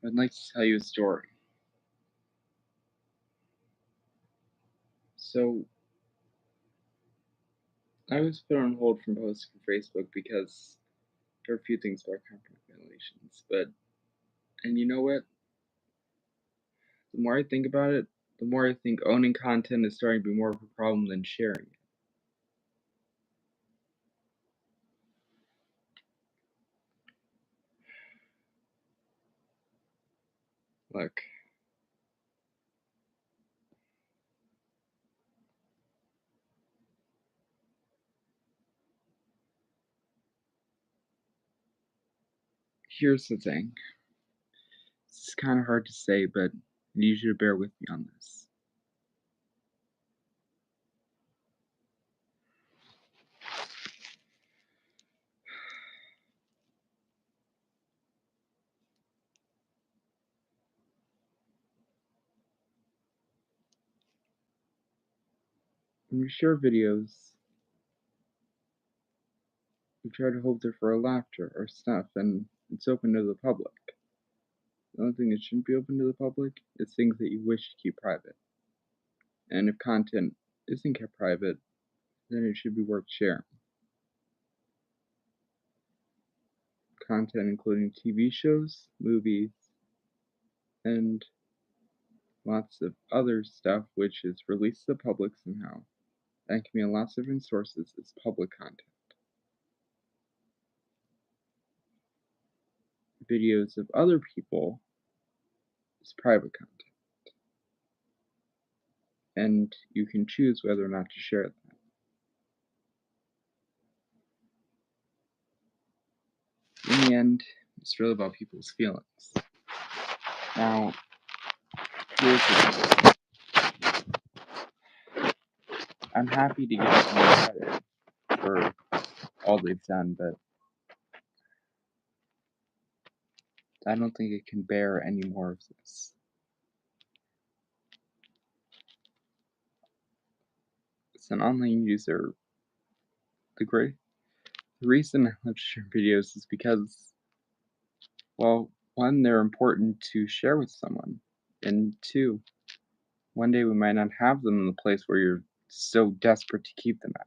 I'd like to tell you a story. So, I was put on hold from posting on Facebook because there are a few things about copyright violations. And you know what? The more I think about it, the more I think owning content is starting to be more of a problem than sharing it. Look, here's the thing. It's kind of hard to say, but I need you to bear with me on this. When we share videos, we try to hope they're for laughter or stuff, and it's open to the public. The only thing that shouldn't be open to the public is things that you wish to keep private. And if content isn't kept private, then it should be worth sharing. Content including TV shows, movies, and lots of other stuff which is released to the public somehow, and can be in lots of different sources, is public content. Videos of other people is private content. And you can choose whether or not to share that. In the end, it's really about people's feelings. Now, here's the thing. I'm happy to give someone credit for all they've done, but I don't think it can bear any more of this. As an online user, the reason I love to share videos is because, well, one, they're important to share with someone, and two, one day we might not have them in the place where you're so desperate to keep them at.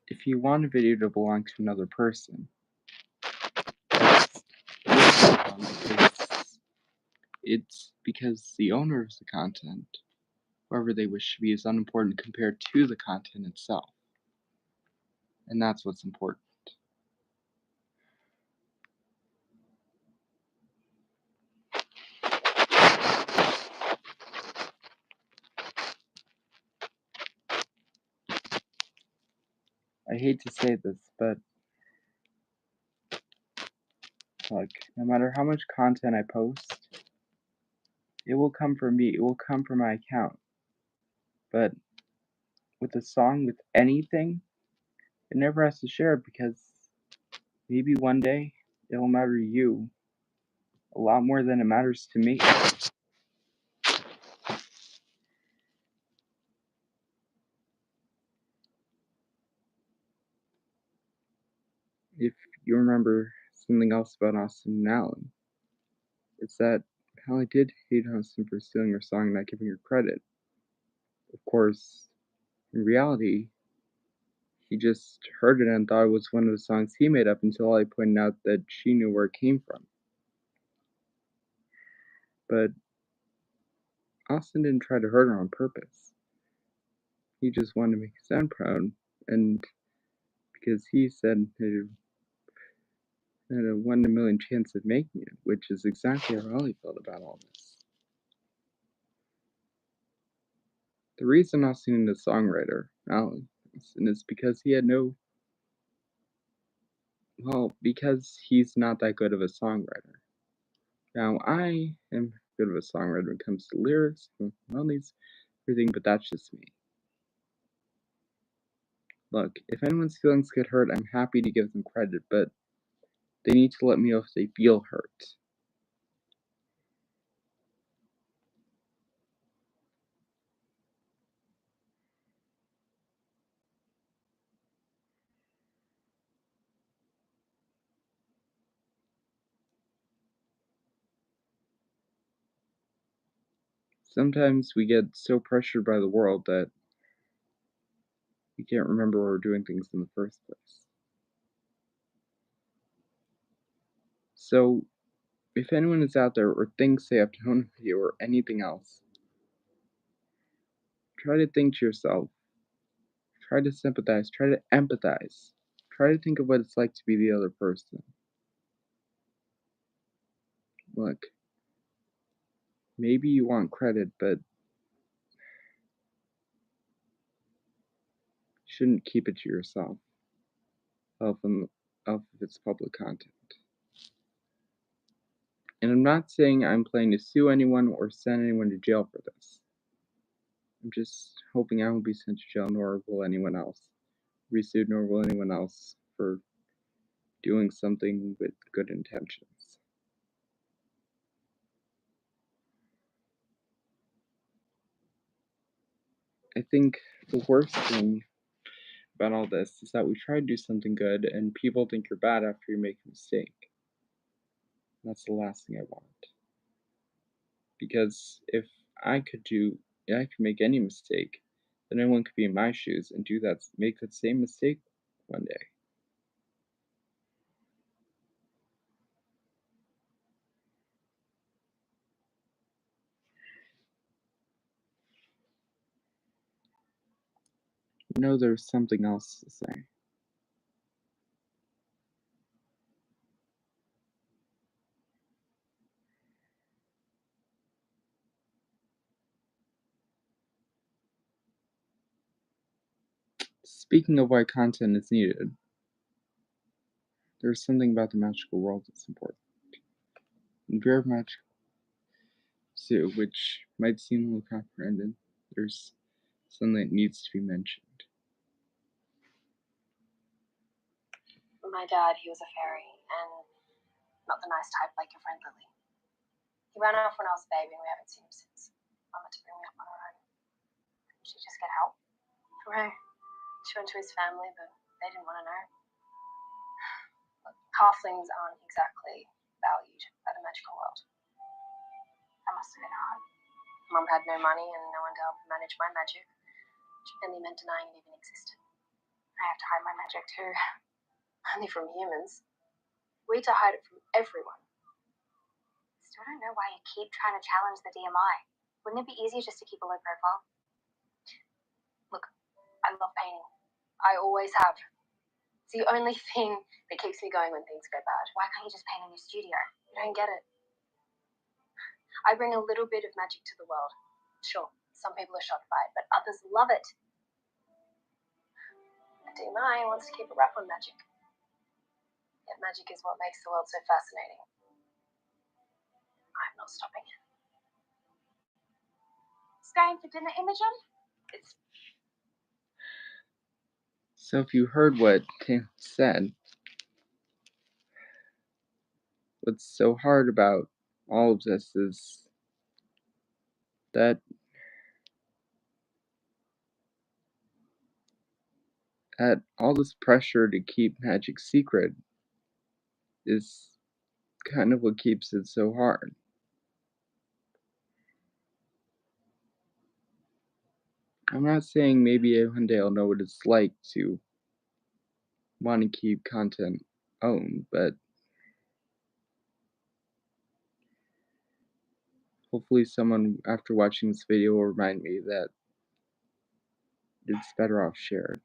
If you want a video to belong to another person, it's because the owner of the content, whoever they wish to be, is unimportant compared to the content itself. And that's what's important. I hate to say this, but look, no matter how much content I post, it will come from me, it will come from my account. But with a song, with anything, it never has to share it because maybe one day it'll matter to you a lot more than it matters to me. If you remember something else about Austin and Allen, it's that Hallie did hate Austin for stealing her song and not giving her credit. Of course, in reality, he just heard it and thought it was one of the songs he made up until I pointed out that she knew where it came from. But Austin didn't try to hurt her on purpose. He just wanted to make his son proud, and because he said it had a 1 in a million chance of making it, which is exactly how Ollie felt about all this. The reason Austin is a songwriter, Allen, is because he had no. Well, because he's not that good of a songwriter. Now, I am good of a songwriter when it comes to lyrics, melodies, everything, but that's just me. Look, if anyone's feelings get hurt, I'm happy to give them credit, but they need to let me know if they feel hurt. Sometimes we get so pressured by the world that we can't remember why we're doing things in the first place. So, if anyone is out there or things they have tone of you or anything else, try to think to yourself, try to sympathize, try to empathize, try to think of what it's like to be the other person. Look, maybe you want credit, but you shouldn't keep it to yourself, if it's public content. And I'm not saying I'm planning to sue anyone or send anyone to jail for this. I'm just hoping I won't be sent to jail, nor will anyone else be sued, nor will anyone else for doing something with good intentions. I think the worst thing about all this is that we try to do something good and people think you're bad after you make a mistake. That's the last thing I want. Because if I could make any mistake, then anyone could be in my shoes and make that same mistake one day. There's something else to say. Speaking of why content is needed, there's something about the magical world that's important. In Fear of Magic 2, which might seem a little comprehended, there's something that needs to be mentioned. My dad, he was a fairy, and not the nice type like your friend Lily. He ran off when I was a baby, and we haven't seen him since. Mum had to bring me up on her own. Did she just get help from her? She went to his family, but they didn't want to know. Look, halflings aren't exactly valued by the magical world. That must have been hard. Mum had no money and no one to help manage my magic, which only meant denying it even existed. I have to hide my magic too, only from humans. We had to hide it from everyone. Still don't know why you keep trying to challenge the DMI. Wouldn't it be easier just to keep a low profile? Look, I love painting. I always have. It's the only thing that keeps me going when things go bad. Why can't you just paint in your studio? You don't get it. I bring a little bit of magic to the world. Sure, some people are shocked by it, but others love it. The DMI wants to keep a wrap on magic. Yet magic is what makes the world so fascinating. I'm not stopping it. Staying for dinner, Imogen? So if you heard what Tim said, what's so hard about all of this is that all this pressure to keep magic secret is kind of what keeps it so hard. I'm not saying maybe one day I'll know what it's like to want to keep content owned, but hopefully someone after watching this video will remind me that it's better off shared.